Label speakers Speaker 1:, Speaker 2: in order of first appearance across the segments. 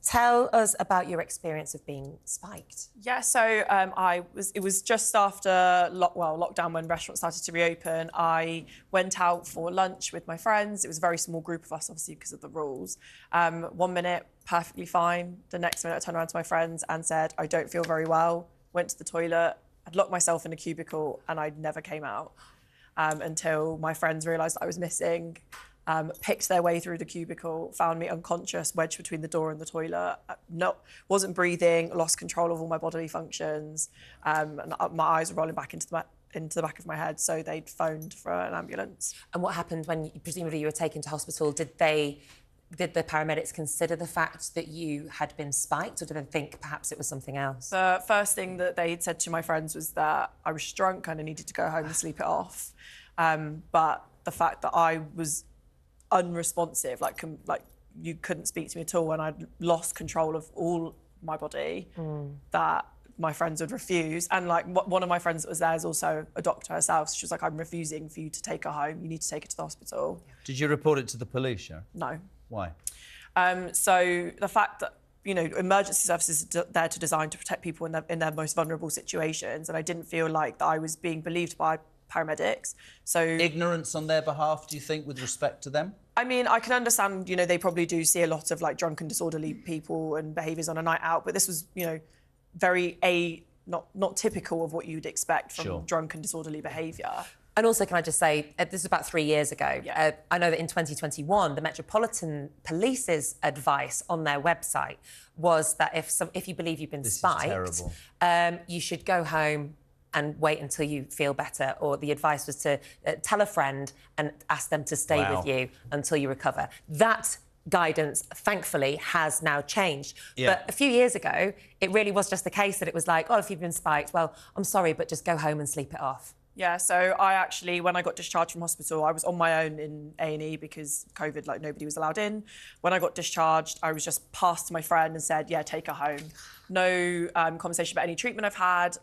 Speaker 1: Tell us about your experience of being spiked.
Speaker 2: Yeah, so it was just after lockdown when restaurants started to reopen. I went out for lunch with my friends. It was a very small group of us, obviously, because of the rules. 1 minute, perfectly fine. The next minute, I turned around to my friends and said, I don't feel very well. Went to the toilet. I'd locked myself in a cubicle and I never came out until my friends realised I was missing. Picked their way through the cubicle, found me unconscious, wedged between the door and the toilet. Wasn't breathing, lost control of all my bodily functions, and my eyes were rolling back into the back of my head. So they'd phoned for an ambulance.
Speaker 1: And what happened when presumably you were taken to hospital? Did the paramedics consider the fact that you had been spiked, or did they think perhaps it was something else?
Speaker 2: The first thing that they'd said to my friends was that I was drunk and I needed to go home and sleep it off. But the fact that I was unresponsive, like you couldn't speak to me at all, and I'd lost control of all my body, that my friends would refuse. And like one of my friends that was there is also a doctor herself. So she was like, I'm refusing for you to take her home. You need to take her to the hospital.
Speaker 3: Did you report it to the police, Sharon?
Speaker 2: No.
Speaker 3: Why?
Speaker 2: So the fact that, you know, emergency services are there to design to protect people in their most vulnerable situations, and I didn't feel like that I was being believed by paramedics. So
Speaker 3: ignorance on their behalf, do you think, with respect to them?
Speaker 2: I mean, I can understand, you know, they probably do see a lot of like drunken, disorderly people and behaviours on a night out, but this was, you know, very not typical of what you'd expect from drunken, disorderly behaviour.
Speaker 1: And also, can I just say, this is about 3 years ago.
Speaker 2: Yeah.
Speaker 1: I know that in 2021, the Metropolitan Police's advice on their website was that if you believe you've been spiked, you should go home and wait until you feel better, or the advice was to tell a friend and ask them to stay with you until you recover. That guidance, thankfully, has now changed.
Speaker 3: Yeah.
Speaker 1: But a few years ago, it really was just the case that it was like, oh, if you've been spiked, well, I'm sorry, but just go home and sleep it off.
Speaker 2: Yeah, so I actually, when I got discharged from hospital, I was on my own in A&E because COVID, like, nobody was allowed in. When I got discharged, I was just passed to my friend and said, yeah, take her home. No conversation about any treatment I've had,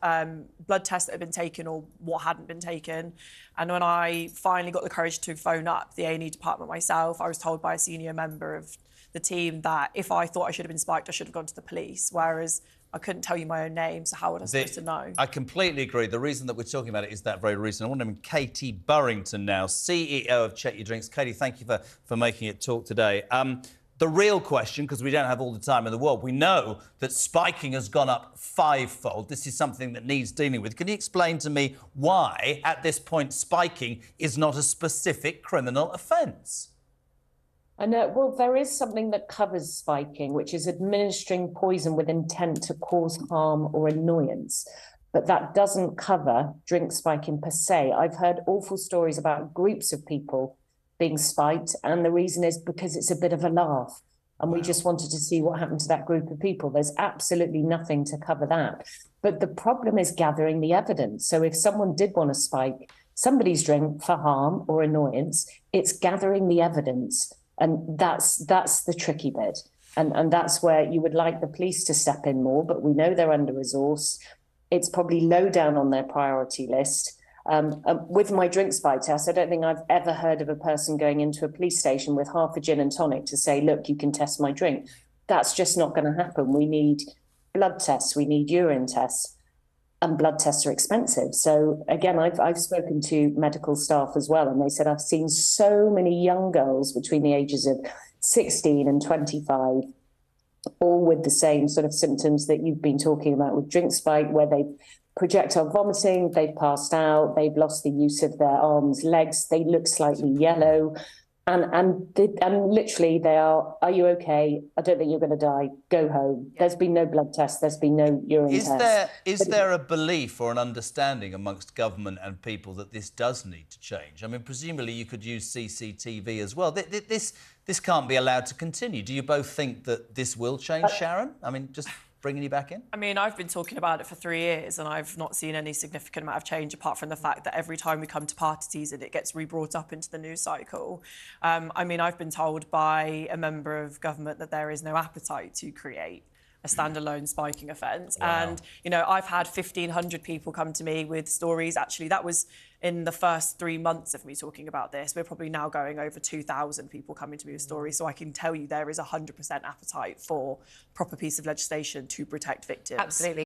Speaker 2: blood tests that had been taken or what hadn't been taken. And when I finally got the courage to phone up the A&E department myself, I was told by a senior member of the team that if I thought I should have been spiked, I should have gone to the police, whereas I couldn't tell you my own name, so how would I supposed to know? I
Speaker 3: completely agree. The reason that we're talking about it is that very reason. I want to bring Katie Burrington now, CEO of Check Your Drinks. Katie, thank you for making it talk today. The real question, because we don't have all the time in the world, we know that spiking has gone up 5-fold. This is something that needs dealing with. Can you explain to me why, at this point, spiking is not a specific criminal offence?
Speaker 4: And well, there is something that covers spiking, which is administering poison with intent to cause harm or annoyance. But that doesn't cover drink spiking per se. I've heard awful stories about groups of people being spiked, and the reason is because it's a bit of a laugh. And we just wanted to see what happened to that group of people. There's absolutely nothing to cover that. But the problem is gathering the evidence. So if someone did want to spike somebody's drink for harm or annoyance, it's gathering the evidence. And that's the tricky bit. And that's where you would like the police to step in more, but we know they're under-resourced. It's probably low down on their priority list. With my drink spike test, I don't think I've ever heard of a person going into a police station with half a gin and tonic to say, look, you can test my drink. That's just not going to happen. We need blood tests, we need urine tests, and blood tests are expensive. So again, I've spoken to medical staff as well, and they said, I've seen so many young girls between the ages of 16 and 25, all with the same sort of symptoms that you've been talking about with drink spike, where they've projectile vomiting, they've passed out, they've lost the use of their arms, legs, they look slightly yellow. And literally they are you okay? I don't think you're going to die. Go home. There's been no blood test. There's been no urine test.
Speaker 3: Is there a belief or an understanding amongst government and people that this does need to change? I mean, presumably you could use CCTV as well. This can't be allowed to continue. Do you both think that this will change, Sharon? I mean, just bringing you back in?
Speaker 2: I mean, I've been talking about it for 3 years and I've not seen any significant amount of change apart from the fact that every time we come to party season, it gets re-brought up into the news cycle. I mean, I've been told by a member of government that there is no appetite to create a standalone spiking offence.
Speaker 3: Wow.
Speaker 2: And, you know, I've had 1,500 people come to me with stories. Actually, that was in the first 3 months of me talking about this. We're probably now going over 2,000 people coming to me with stories. So I can tell you there is 100% appetite for proper piece of legislation to protect victims.
Speaker 1: Absolutely.